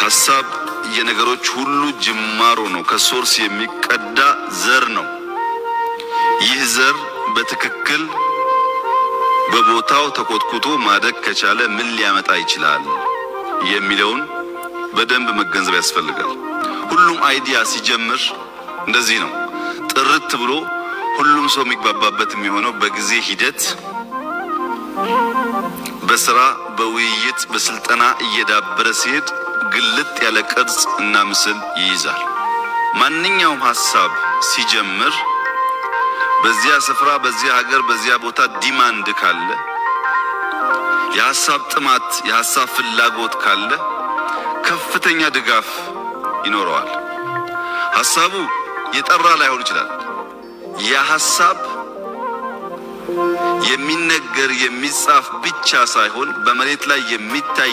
ሐሳብ የነገሮች ሁሉ ጅማሮ ነው ከሶርስ የሚቀዳ ዘር ነው ይህ ዘር በትክክል በቦታው ተቆጥቁጦ ማደግ ከቻለ ምን ሊያመጣ ይችላል የሚለውን በደንብ መገንዘብ ያስፈልጋል ሁሉም አይዲያ ሲጀምር እንደዚህ ነው ጥርት ብሎ ሁሉም ሰው የሚግባባበት የሚሆነው በጊዜ ሂደት በስራ በውይይት በስልጠና እየዳበረ ሲሄድ ግልጥ ያለ ቅርጽ እና ምስል ይይዛል ማንኛውም ሐሳብ ሲጀምር በዚያ ስፍራ በዚያ ሀገር በዚያ ቦታ ዲማንድ ካለ የሐሳብ ጥማት የሐሳብ ፍላጎት ካለ ከፍተኛ ድጋፍ ይኖረዋል ሐሳቡ የጠራ ላይሆን ይችላል ያ ሐሳብ የሚነገር የሚጻፍ ብቻ ሳይሆን በመሬት ላይ የሚታይ